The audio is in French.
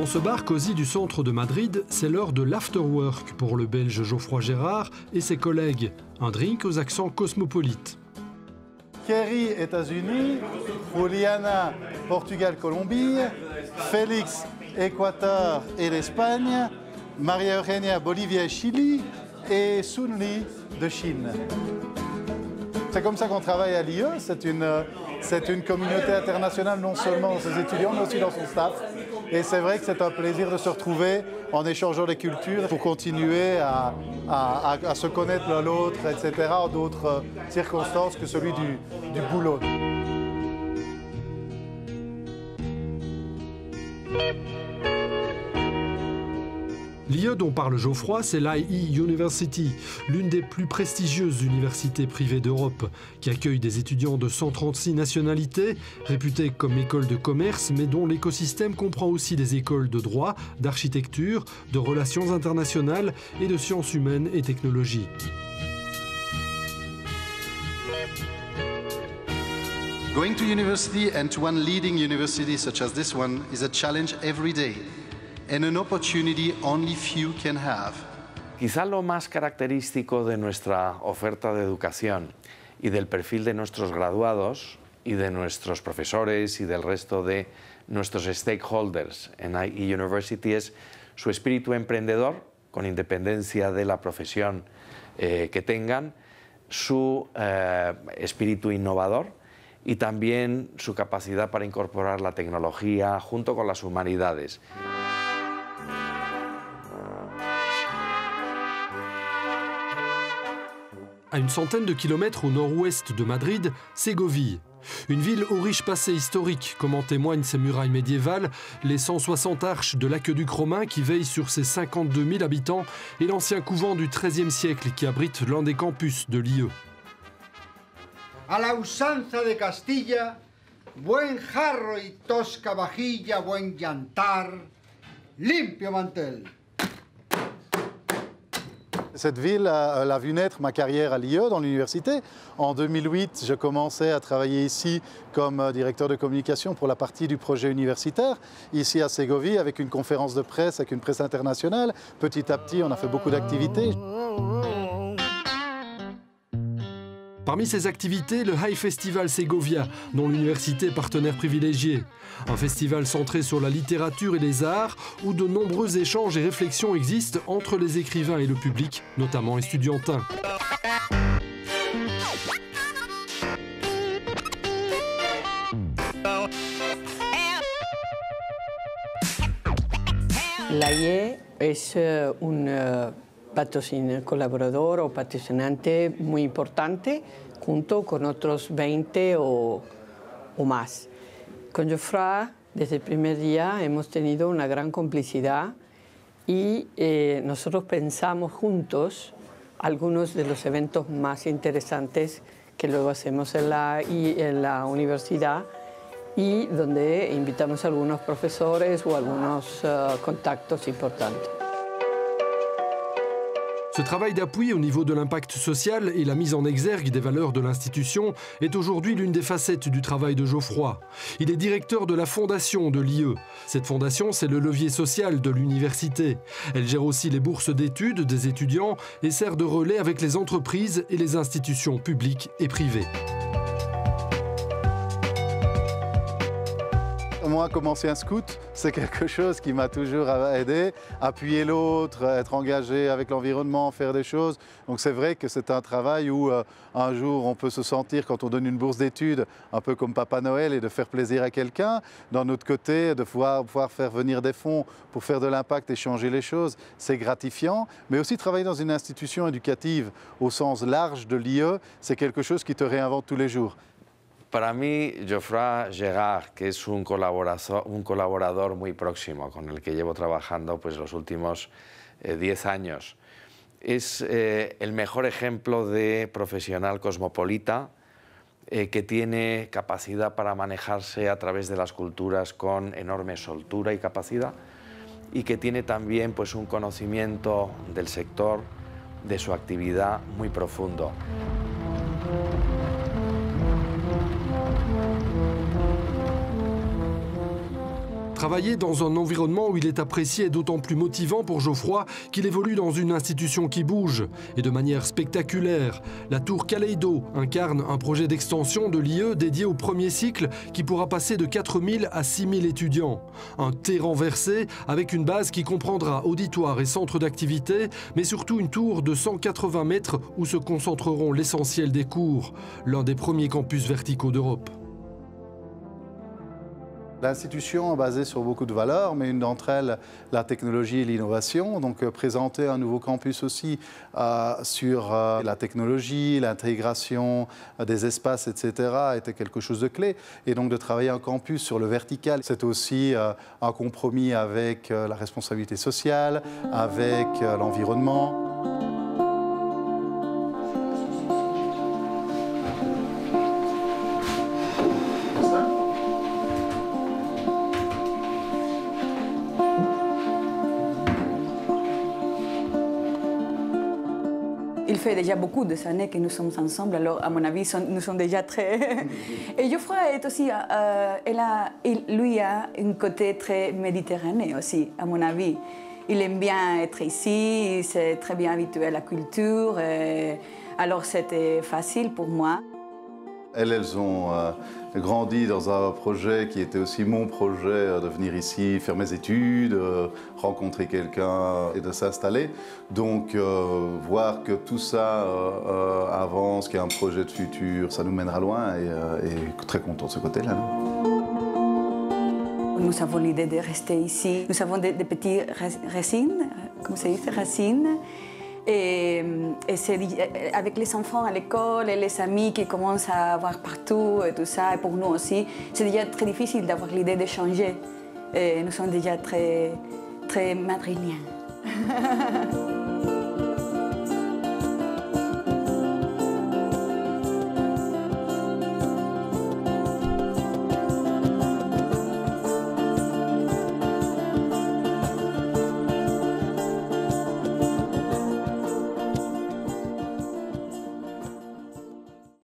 ce bar cosy du centre de Madrid, c'est l'heure de l'afterwork pour le Belge Geoffroy Gérard et ses collègues. Un drink aux accents cosmopolites. Kerry, États-Unis, Juliana, Portugal, Colombie, Félix, Équateur et l'Espagne, Maria Eugenia, Bolivie et Chili, et Sun Li de Chine. C'est comme ça qu'on travaille à l'IE, c'est une communauté internationale non seulement dans ses étudiants mais aussi dans son staff. Et c'est vrai que c'est un plaisir de se retrouver en échangeant des cultures pour continuer à se connaître l'un l'autre, etc. en d'autres circonstances que celui du boulot. L'IE dont parle Geoffroy, c'est l'IE University, l'une des plus prestigieuses universités privées d'Europe, qui accueille des étudiants de 136 nationalités, réputée comme école de commerce, mais dont l'écosystème comprend aussi des écoles de droit, d'architecture, de relations internationales et de sciences humaines et technologies. Going to university and to one leading university such as this one is a challenge every day. And an opportunity only few can have. Quizá lo más característico de nuestra oferta de educación y del perfil de nuestros graduados y de nuestros profesores y del resto de nuestros stakeholders en IE University es su espíritu emprendedor, con independencia de la profesión que tengan, su espíritu innovador y también su capacidad para incorporar la tecnología junto con las humanidades. À une centaine de kilomètres au nord-ouest de Madrid, Ségovie. Une ville au riche passé historique, comme en témoignent ses murailles médiévales, les 160 arches de l'aqueduc romain qui veillent sur ses 52 000 habitants et l'ancien couvent du XIIIe siècle qui abrite l'un des campus de l'IE. A la usanza de Castilla, buen jarro y tosca vajilla, buen llantar, limpio mantel. Cette ville a vu naître ma carrière à l'IE, dans l'université. En 2008, je commençais à travailler ici comme directeur de communication pour la partie du projet universitaire, ici à Ségovie, avec une conférence de presse, avec une presse internationale. Petit à petit, on a fait beaucoup d'activités. Parmi ces activités, le High Festival Segovia, dont l'université est partenaire privilégié. Un festival centré sur la littérature et les arts, où de nombreux échanges et réflexions existent entre les écrivains et le public, notamment estudiantin. L'IE es un colaborador o patrocinante muy importante junto con otros 20 o más. Con Geoffroy, desde el primer día hemos tenido una gran complicidad y nosotros pensamos juntos algunos de los eventos más interesantes que luego hacemos en la universidad y donde invitamos a algunos profesores o algunos contactos importantes. Ce travail d'appui au niveau de l'impact social et la mise en exergue des valeurs de l'institution est aujourd'hui l'une des facettes du travail de Geoffroy. Il est directeur de la fondation de l'IE. Cette fondation, c'est le levier social de l'université. Elle gère aussi les bourses d'études des étudiants et sert de relais avec les entreprises et les institutions publiques et privées. Moi, comme ancien scout, c'est quelque chose qui m'a toujours aidé, appuyer l'autre, être engagé avec l'environnement, faire des choses. Donc c'est vrai que c'est un travail où un jour on peut se sentir, quand on donne une bourse d'études, un peu comme Papa Noël et de faire plaisir à quelqu'un. D'un autre côté, de pouvoir faire venir des fonds pour faire de l'impact et changer les choses, c'est gratifiant. Mais aussi travailler dans une institution éducative au sens large de l'IE, c'est quelque chose qui te réinvente tous les jours. Para mí, Geoffroy Gérard, que es un colaborador muy próximo, con el que llevo trabajando pues, los últimos 10 años, es el mejor ejemplo de profesional cosmopolita que tiene capacidad para manejarse a través de las culturas con enorme soltura y capacidad y que tiene también pues, un conocimiento del sector, de su actividad muy profundo. Travailler dans un environnement où il est apprécié est d'autant plus motivant pour Geoffroy qu'il évolue dans une institution qui bouge, et de manière spectaculaire. La tour Kaleido incarne un projet d'extension de l'IE dédié au premier cycle qui pourra passer de 4000 à 6000 étudiants. Un T renversé avec une base qui comprendra auditoire et centre d'activité, mais surtout une tour de 180 mètres où se concentreront l'essentiel des cours, l'un des premiers campus verticaux d'Europe. L'institution est basée sur beaucoup de valeurs, mais une d'entre elles, la technologie et l'innovation. Donc présenter un nouveau campus aussi sur la technologie, l'intégration des espaces, etc., était quelque chose de clé. Et donc de travailler un campus sur le vertical, c'est aussi un compromis avec la responsabilité sociale, avec l'environnement. Il fait déjà beaucoup d'années que nous sommes ensemble, alors à mon avis, nous sommes déjà très... Et Geoffroy est aussi, lui a un côté très méditerranéen aussi, à mon avis. Il aime bien être ici, il s'est très bien habitué à la culture, alors c'était facile pour moi. Elles ont grandi dans un projet qui était aussi mon projet, de venir ici, faire mes études, rencontrer quelqu'un et de s'installer. Donc voir que tout ça avance, qu'il y a un projet de futur, ça nous mènera loin et très content de ce côté-là. Nous avons l'idée de rester ici. Nous avons des petites racines, comment ça dit, racines. Et c'est avec les enfants à l'école et les amis qui commencent à avoir partout et tout ça, et pour nous aussi, c'est déjà très difficile d'avoir l'idée de changer. Et nous sommes déjà très madrilènes.